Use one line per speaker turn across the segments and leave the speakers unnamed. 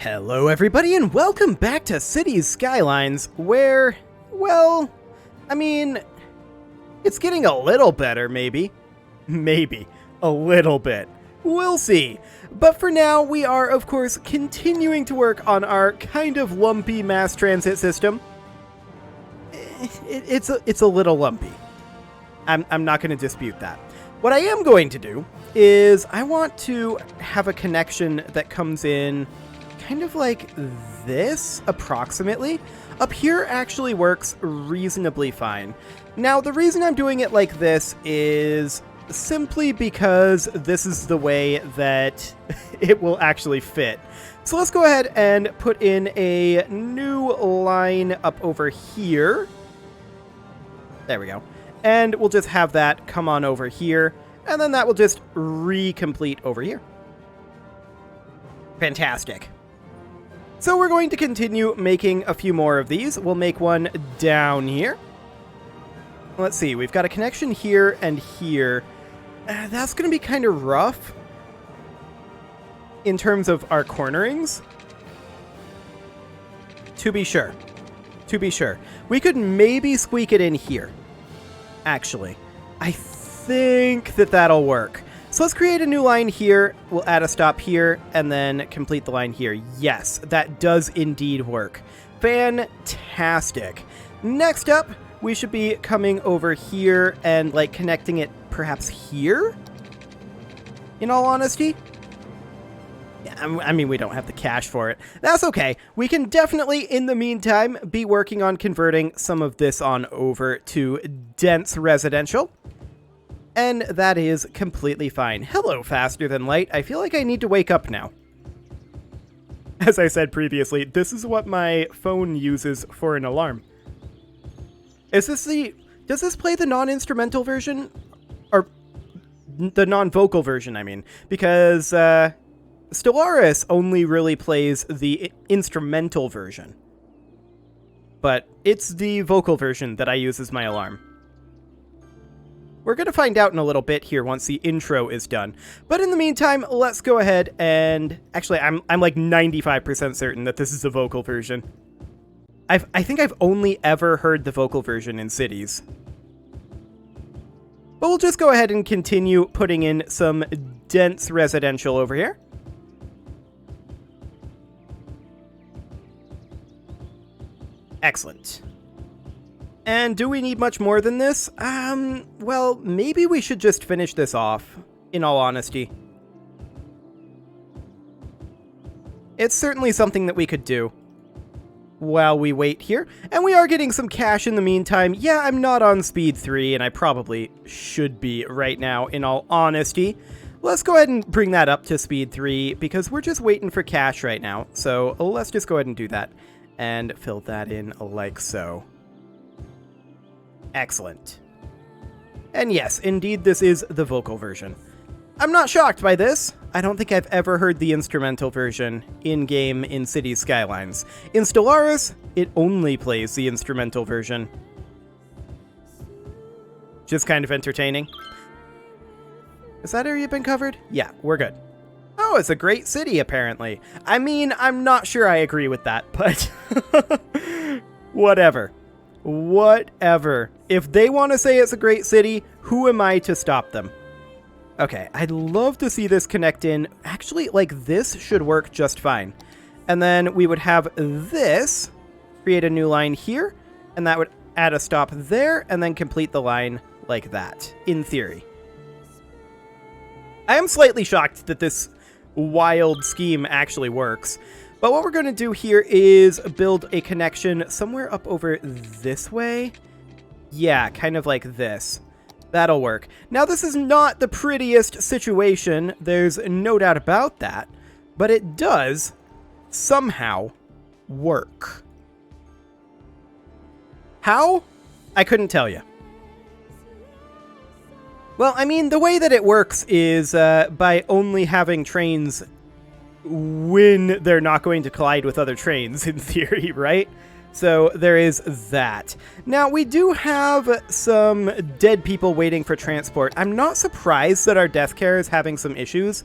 Hello everybody and welcome back to Cities Skylines, where, well, I mean, it's getting a little better, maybe. Maybe. A little bit. We'll see. But for now, we are, of course, continuing to work on our kind of lumpy mass transit system. It's a little lumpy. I'm not going to dispute that. What I am going to do is I want to have a connection that comes in kind of like this, approximately. Up here actually works reasonably fine. Now, the reason I'm doing it like this is simply because this is the way that it will actually fit. So let's go ahead and put in a new line up over here. There we go. And we'll just have that come on over here, and then that will just re-complete over here. Fantastic. So we're going to continue making a few more of these. We'll make one down here. Let's see, we've got a connection here and here. That's going to be kind of rough in terms of our cornerings. To be sure. To be sure. We could maybe squeak it in here. Actually, I think that that'll work. So let's create a new line here. We'll add a stop here and then complete the line here. Yes, that does indeed work. Fantastic. Next up, we should be coming over here and like connecting it perhaps here. In all honesty. I mean, we don't have the cash for it. That's okay. We can definitely, in the meantime, be working on converting some of this on over to dense residential. And that is completely fine. Hello, Faster Than Light. I feel like I need to wake up now. As I said previously, this is what my phone uses for an alarm. Is this the... Does this play the non-instrumental version? Or the non-vocal version, I mean. Because, Stellaris only really plays the instrumental version. But it's the vocal version that I use as my alarm. We're going to find out in a little bit here once the intro is done. But in the meantime, let's go ahead and... Actually, I'm like 95% certain that this is the vocal version. I think I've only ever heard the vocal version in cities. But we'll just go ahead and continue putting in some dense residential over here. Excellent. And do we need much more than this? Well, maybe we should just finish this off, in all honesty. It's certainly something that we could do while we wait here. And we are getting some cash in the meantime. Yeah, I'm not on speed 3, and I probably should be right now, in all honesty. Let's go ahead and bring that up to speed 3, because we're just waiting for cash right now. So let's just go ahead and do that, and fill that in like so. Excellent. And yes, indeed, this is the vocal version. I'm not shocked by this. I don't think I've ever heard the instrumental version in-game in Cities Skylines. In Stellaris, it only plays the instrumental version. Just kind of entertaining. Has that area been covered? Yeah, we're good. Oh, it's a great city, apparently. I mean, I'm not sure I agree with that, but whatever. Whatever. If they want to say it's a great city, who am I to stop them? Okay, I'd love to see this connect in. Actually, like, this should work just fine. And then we would have this, create a new line here, and that would add a stop there, and then complete the line like that, in theory. I am slightly shocked that this wild scheme actually works. But what we're going to do here is build a connection somewhere up over this way. Yeah, kind of like this. That'll work. Now, this is not the prettiest situation. There's no doubt about that. But it does somehow work. How? I couldn't tell you. Well, I mean, the way that it works is by only having trains when they're not going to collide with other trains, in theory, right? So there is that. Now, we do have some dead people waiting for transport. I'm not surprised that our death care is having some issues.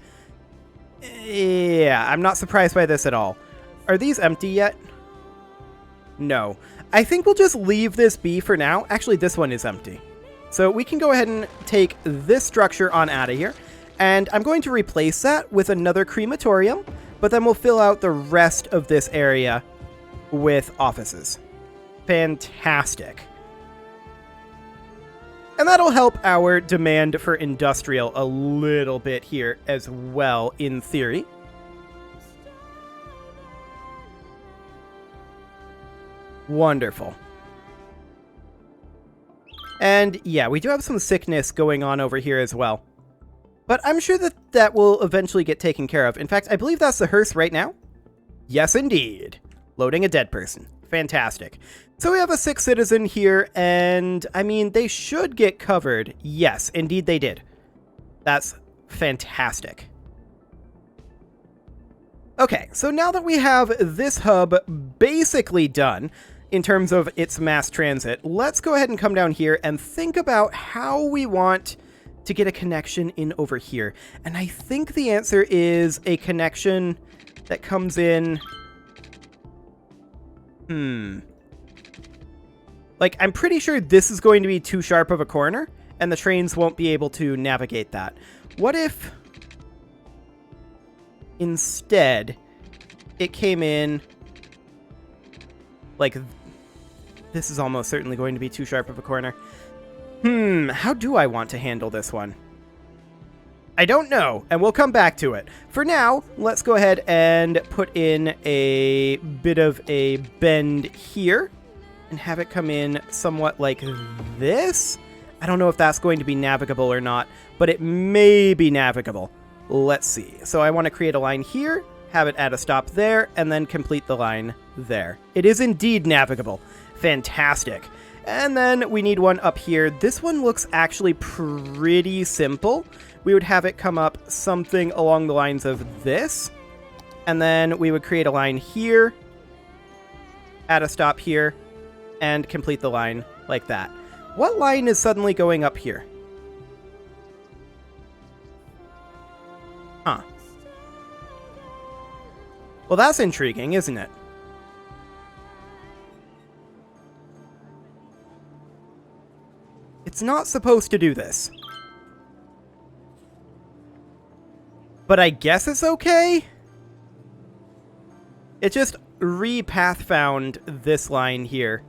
Yeah, I'm not surprised by this at all. Are these empty yet? No. I think we'll just leave this be for now. Actually, this one is empty. So we can go ahead and take this structure on out of here. And I'm going to replace that with another crematorium, but then we'll fill out the rest of this area with offices. Fantastic. And that'll help our demand for industrial a little bit here as well, in theory. Wonderful. And yeah, we do have some sickness going on over here as well. But I'm sure that that will eventually get taken care of. In fact, I believe that's the hearse right now. Yes, indeed. Loading a dead person. Fantastic. So we have a sick citizen here, and I mean, they should get covered. Yes, indeed they did. That's fantastic. Okay, so now that we have this hub basically done in terms of its mass transit, let's go ahead and come down here and think about how we want to get a connection in over here. And I think the answer is a connection that comes in... Like, I'm pretty sure this is going to be too sharp of a corner, and the trains won't be able to navigate that. What if instead it came in like... This is almost certainly going to be too sharp of a corner. How do I want to handle this one? I don't know, and we'll come back to it. For now, let's go ahead and put in a bit of a bend here and have it come in somewhat like this. I don't know if that's going to be navigable or not, but it may be navigable. Let's see. So I want to create a line here, have it at a stop there, and then complete the line there. It is indeed navigable. Fantastic. And then we need one up here. This one looks actually pretty simple. We would have it come up something along the lines of this. And then we would create a line here, add a stop here, and complete the line like that. What line is suddenly going up here? Huh. Well, that's intriguing, isn't it? It's not supposed to do this. But I guess it's okay? It just re-path found this line here.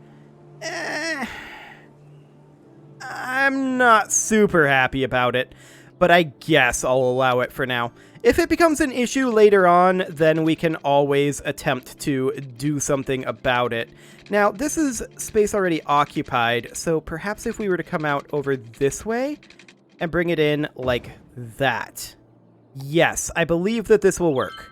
I'm not super happy about it, but I guess I'll allow it for now. If it becomes an issue later on, then we can always attempt to do something about it. Now, this is space already occupied, so perhaps if we were to come out over this way and bring it in like that. Yes, I believe that this will work.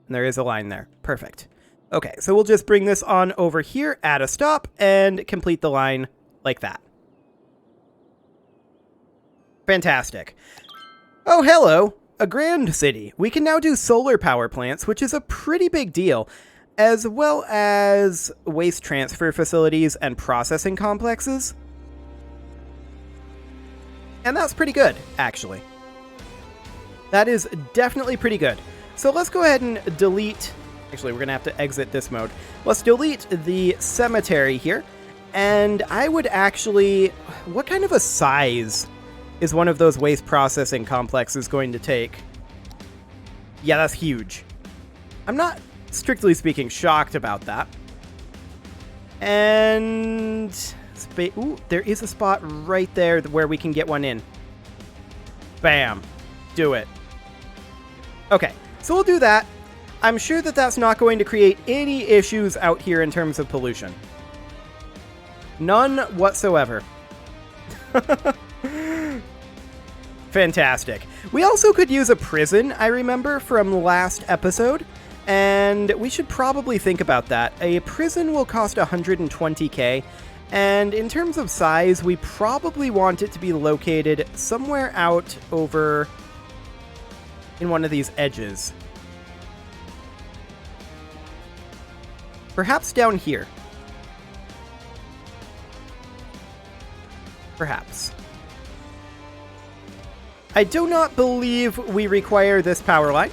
And there is a line there. Perfect. Okay, so we'll just bring this on over here, add a stop, and complete the line like that. Fantastic. Oh, hello! A grand city. We can now do solar power plants, which is a pretty big deal, as well as waste transfer facilities and processing complexes. And that's pretty good, actually. That is definitely pretty good. So let's go ahead and delete... Actually, we're going to have to exit this mode. Let's delete the cemetery here. And I would actually... What kind of a size is one of those waste processing complexes going to take? Yeah, that's huge. I'm not, strictly speaking, shocked about that. And... Ooh, there is a spot right there where we can get one in. Bam. Do it. Okay, so we'll do that. I'm sure that that's not going to create any issues out here in terms of pollution. None whatsoever. Fantastic. We also could use a prison, I remember, from last episode, and we should probably think about that. A prison will cost 120k, and in terms of size, we probably want it to be located somewhere out over in one of these edges. Perhaps down here. Perhaps. I do not believe we require this power line.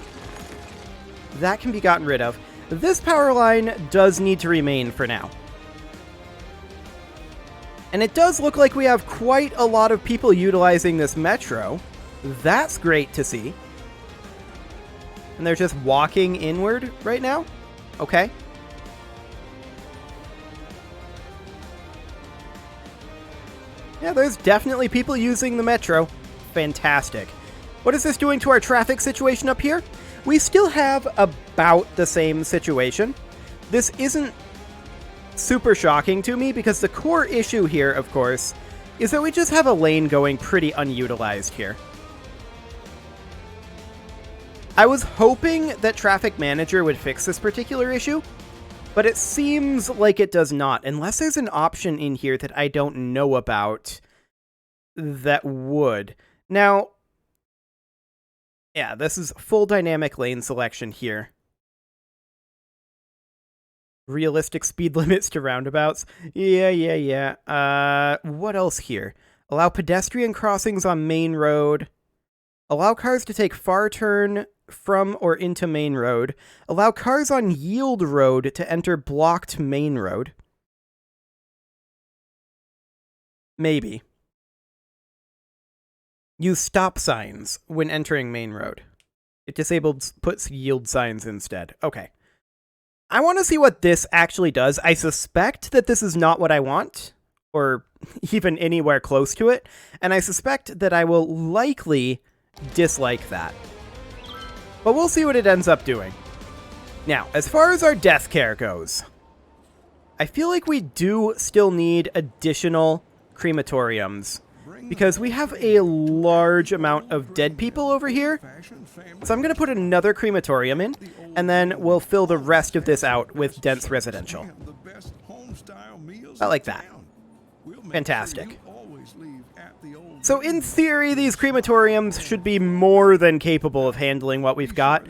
That can be gotten rid of. This power line does need to remain for now. And it does look like we have quite a lot of people utilizing this metro. That's great to see. And they're just walking inward right now? Okay. Yeah, there's definitely people using the metro. Fantastic. What is this doing to our traffic situation up here? We still have about the same situation. This isn't super shocking to me because the core issue here, of course, is that we just have a lane going pretty unutilized here. I was hoping that Traffic Manager would fix this particular issue, but it seems like it does not, unless there's an option in here that I don't know about that would. Now, yeah, this is full dynamic lane selection here. Realistic speed limits to roundabouts. Yeah. What else here? Allow pedestrian crossings on main road. Allow cars to take far turn from or into main road. Allow cars on yield road to enter blocked main road. Maybe. Use stop signs when entering main road. It puts yield signs instead. Okay. I want to see what this actually does. I suspect that this is not what I want, or even anywhere close to it, and I suspect that I will likely dislike that. But we'll see what it ends up doing. Now, as far as our death care goes, I feel like we do still need additional crematoriums, because we have a large amount of dead people over here. So I'm going to put another crematorium in, and then we'll fill the rest of this out with dense residential. I like that. Fantastic. So in theory, these crematoriums should be more than capable of handling what we've got.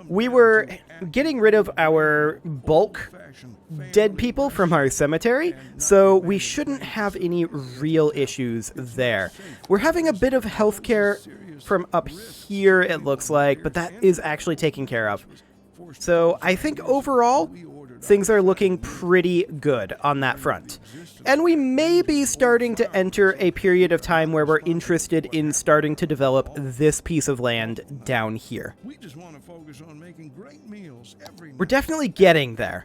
We were getting rid of our bulk dead people from our cemetery, so we shouldn't have any real issues there. We're having a bit of healthcare from up here, it looks like, but that is actually taken care of. So I think overall, things are looking pretty good on that front. And we may be starting to enter a period of time where we're interested in starting to develop this piece of land down here. We're definitely getting there.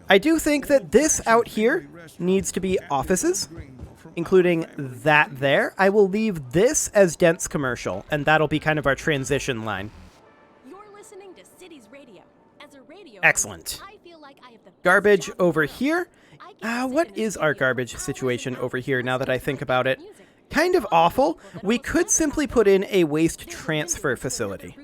I do think that this out here needs to be offices, including that there. I will leave this as dense commercial, and that'll be kind of our transition line. Excellent. Garbage over here. What is our garbage situation over here now that I think about it? Kind of awful. We could simply put in a waste transfer facility.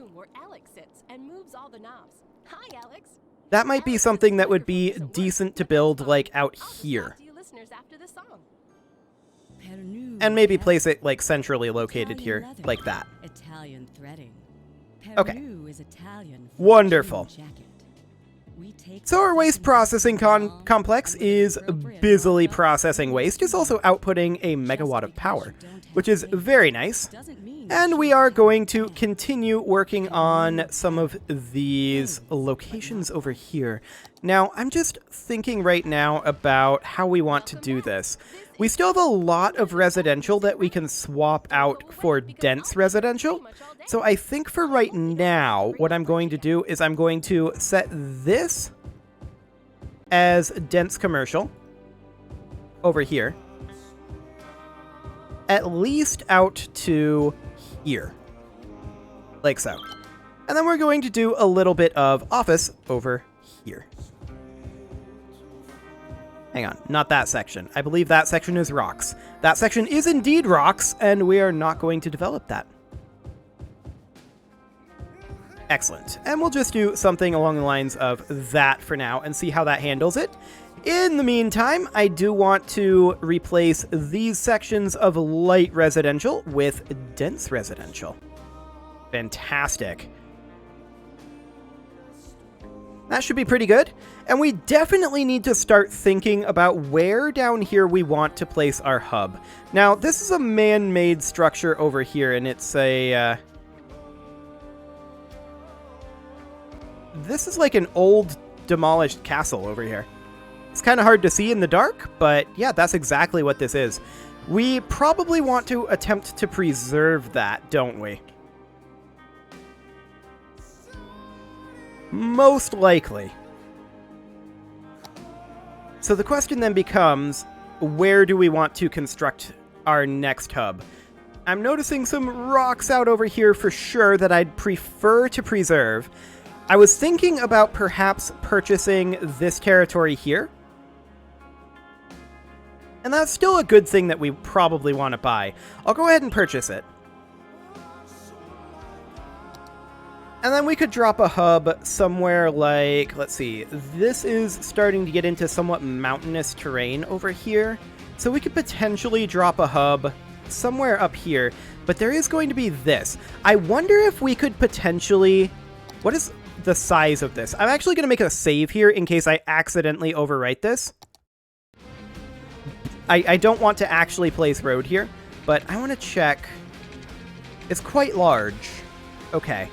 That might be something that would be decent to build, like, out here. And maybe place it, like, centrally located here, like that. Okay. Wonderful. So our waste processing complex is busily processing waste. It's also outputting a megawatt of power, which is very nice. And we are going to continue working on some of these locations over here. Now, I'm just thinking right now about how we want to do this. We still have a lot of residential that we can swap out for dense residential. So I think for right now, what I'm going to do is I'm going to set this as dense commercial over here. At least out to here. Like so. And then we're going to do a little bit of office over here. Hang on, not that section. I believe that section is rocks. That section is indeed rocks, and we are not going to develop that. Excellent. And we'll just do something along the lines of that for now and see how that handles it. In the meantime, I do want to replace these sections of light residential with dense residential. Fantastic. That should be pretty good. And we definitely need to start thinking about where down here we want to place our hub. Now, this is a man-made structure over here, and it's a... this is like an old demolished castle over here. It's kind of hard to see in the dark, but yeah, that's exactly what this is. We probably want to attempt to preserve that, don't we? Most likely. So the question then becomes, where do we want to construct our next hub? I'm noticing some rocks out over here for sure that I'd prefer to preserve. I was thinking about perhaps purchasing this territory here. And that's still a good thing that we probably want to buy. I'll go ahead and purchase it. And then we could drop a hub somewhere like, let's see, this is starting to get into somewhat mountainous terrain over here. So we could potentially drop a hub somewhere up here, but there is going to be this. I wonder if we could potentially, what is the size of this? I'm actually going to make a save here in case I accidentally overwrite this. I don't want to actually place road here, but I want to check. It's quite large. Okay.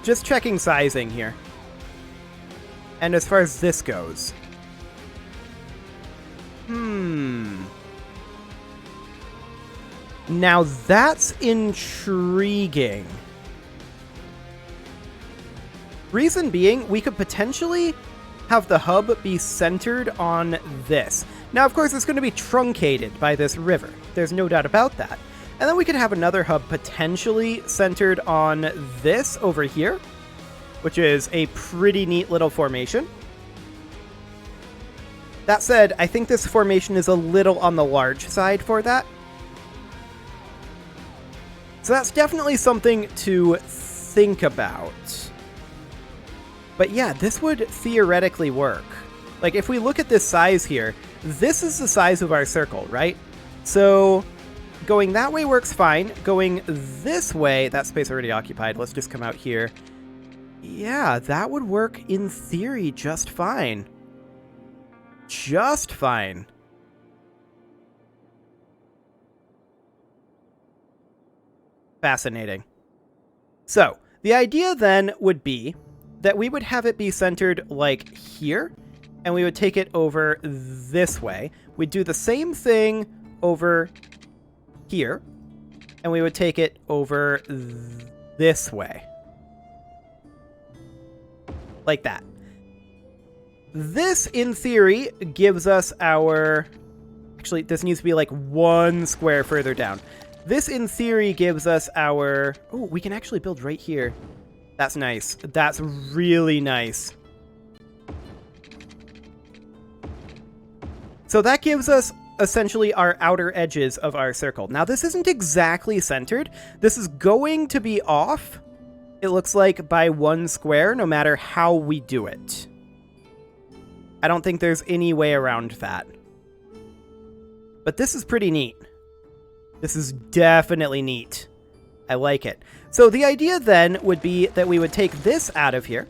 Just checking sizing here. And as far as this goes. Now that's intriguing. Reason being, we could potentially have the hub be centered on this. Now, of course, it's going to be truncated by this river. There's no doubt about that. And then we could have another hub potentially centered on this over here, which is a pretty neat little formation. That said, I think this formation is a little on the large side for that. So that's definitely something to think about. But yeah, this would theoretically work. Like, if we look at this size here, this is the size of our circle, right? So going that way works fine. Going this way, that space already occupied. Let's just come out here. Yeah, that would work in theory just fine. Just fine. Fascinating. So, the idea then would be that we would have it be centered like here, and we would take it over this way. We'd do the same thing over here, and we would take it over this way. Like that. This, in theory, gives us our... Actually, this needs to be like 1 square further down. This, in theory, gives us our... Oh, we can actually build right here. That's nice. That's really nice. So that gives us essentially our outer edges of our circle. Now, this isn't exactly centered. This is going to be off, it looks like, by 1 square, no matter how we do it. I don't think there's any way around that. But this is pretty neat. This is definitely neat. I like it. So the idea then would be that we would take this out of here.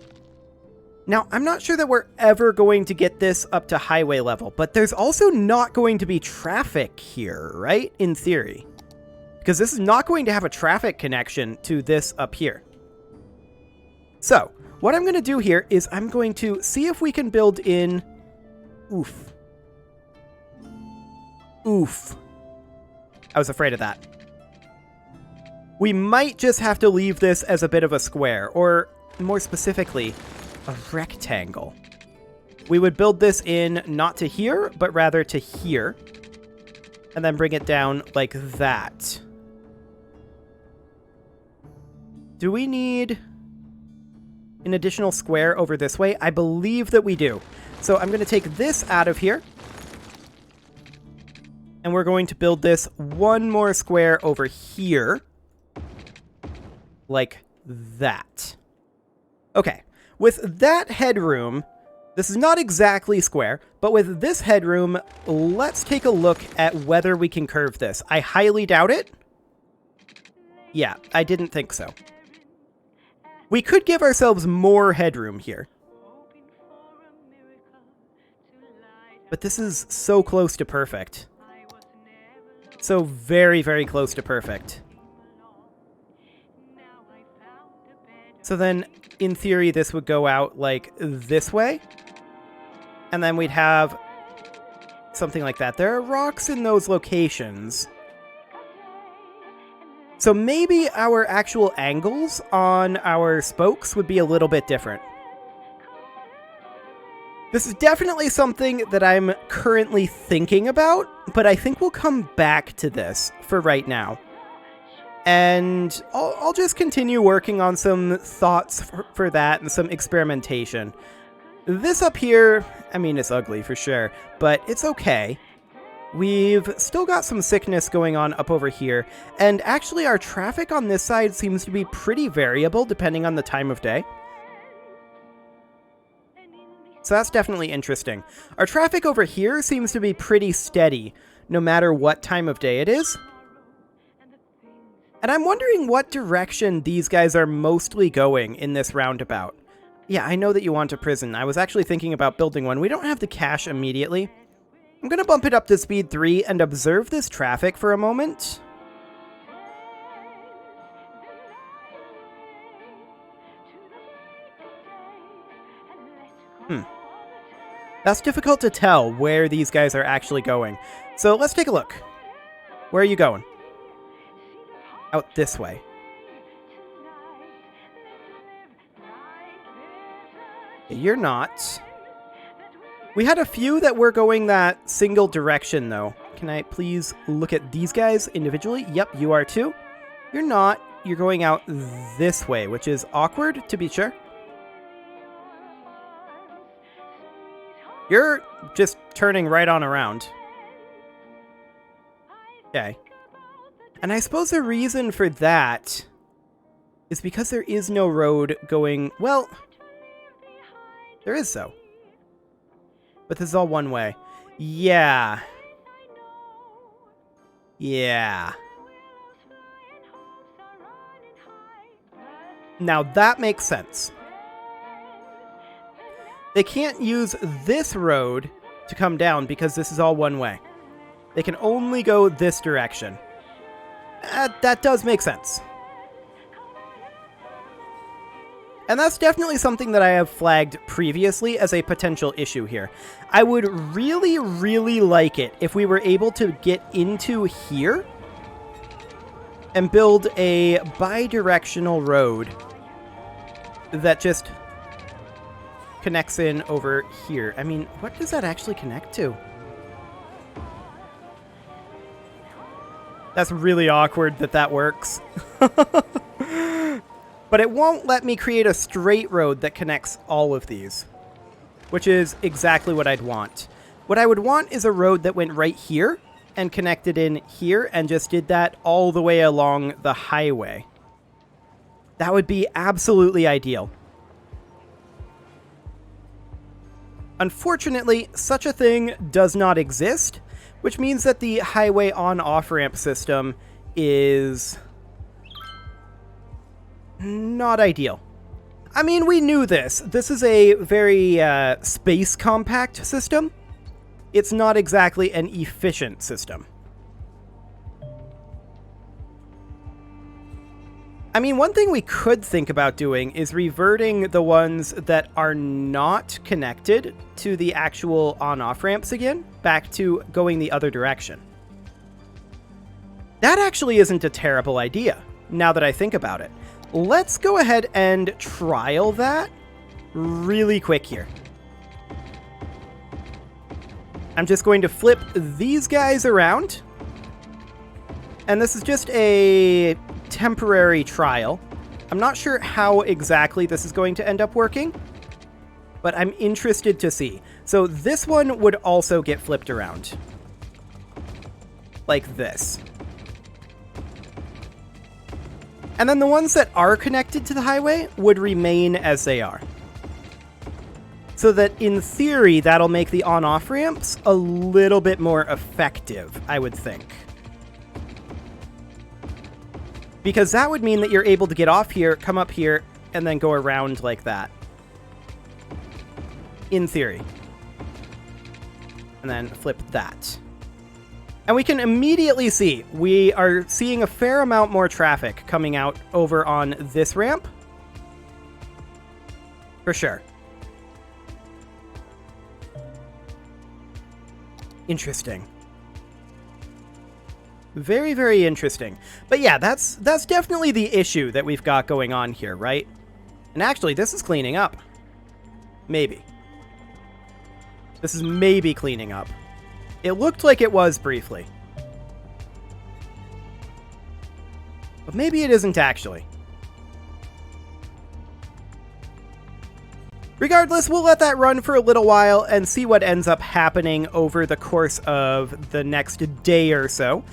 Now, I'm not sure that we're ever going to get this up to highway level, but there's also not going to be traffic here, right? In theory. Because this is not going to have a traffic connection to this up here. So, what I'm going to do here is I'm going to see if we can build in... Oof. Oof. I was afraid of that. We might just have to leave this as a bit of a square, or more specifically, a rectangle. We would build this in not to here, but rather to here, and then bring it down like that. Do we need an additional square over this way? I believe that we do. So I'm going to take this out of here, and we're going to build this 1 more square over here. Like that. Okay, with that headroom, this is not exactly square, but with this headroom, let's take a look at whether we can curve this. I highly doubt it. Yeah, I didn't think so. We could give ourselves more headroom here. But this is so close to perfect. So very, very close to perfect. So then, in theory, this would go out like this way. And then we'd have something like that. There are rocks in those locations. So maybe our actual angles on our spokes would be a little bit different. This is definitely something that I'm currently thinking about, but I think we'll come back to this for right now. And I'll just continue working on some thoughts for that and some experimentation. This up here, I mean, it's ugly for sure, but it's okay. We've still got some sickness going on up over here, and actually our traffic on this side seems to be pretty variable depending on the time of day. So that's definitely interesting. Our traffic over here seems to be pretty steady, no matter what time of day it is. And I'm wondering what direction these guys are mostly going in this roundabout. Yeah, I know that you want a prison. I was actually thinking about building one. We don't have the cash immediately. I'm going to bump it up to speed 3 and observe this traffic for a moment. That's difficult to tell where these guys are actually going. So let's take a look. Where are you going? Out this way. You're not. We had a few that were going that single direction, though. Can I please look at these guys individually? Yep, you are too. You're not. You're going out this way, which is awkward, to be sure. You're just turning right on around. Okay. And I suppose the reason for that is because there is no road going... Well, there is so. But this is all one way. Yeah. Yeah. Now that makes sense. They can't use this road to come down because this is all one way. They can only go this direction. That does make sense. And that's definitely something that I have flagged previously as a potential issue here. I would really, really like it if we were able to get into here and build a bi-directional road that just connects in over here. I mean, what does that actually connect to? That's really awkward that that works. But it won't let me create a straight road that connects all of these, which is exactly what I'd want. What I would want is a road that went right here and connected in here and just did that all the way along the highway. That would be absolutely ideal. Unfortunately, such a thing does not exist, which means that the highway on-off ramp system is not ideal. I mean, we knew this. This is a very space compact system. It's not exactly an efficient system. I mean, one thing we could think about doing is reverting the ones that are not connected to the actual on-off ramps again, back to going the other direction. That actually isn't a terrible idea, now that I think about it. Let's go ahead and trial that really quick here. I'm just going to flip these guys around. And this is just a temporary trial. I'm not sure how exactly this is going to end up working, but I'm interested to see. So this one would also get flipped around. Like this. And then the ones that are connected to the highway would remain as they are. So that in theory, that'll make the on-off ramps a little bit more effective, I would think. Because that would mean that you're able to get off here, come up here, and then go around like that. In theory. And then flip that. And we can immediately see, we are seeing a fair amount more traffic coming out over on this ramp. For sure. Interesting. Very, very interesting. But yeah, that's definitely the issue that we've got going on here, right? And actually, this is cleaning up. Maybe. This is maybe cleaning up. It looked like it was briefly. But maybe it isn't actually. Regardless, we'll let that run for a little while and see what ends up happening over the course of the next day or so.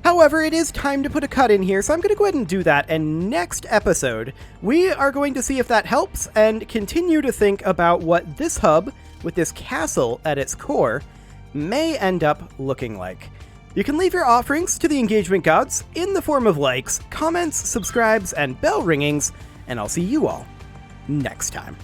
However, it is time to put a cut in here, so I'm going to go ahead and do that, and next episode, we are going to see if that helps and continue to think about what this hub, with this castle at its core, may end up looking like. You can leave your offerings to the engagement gods in the form of likes, comments, subscribes, and bell ringings, and I'll see you all next time.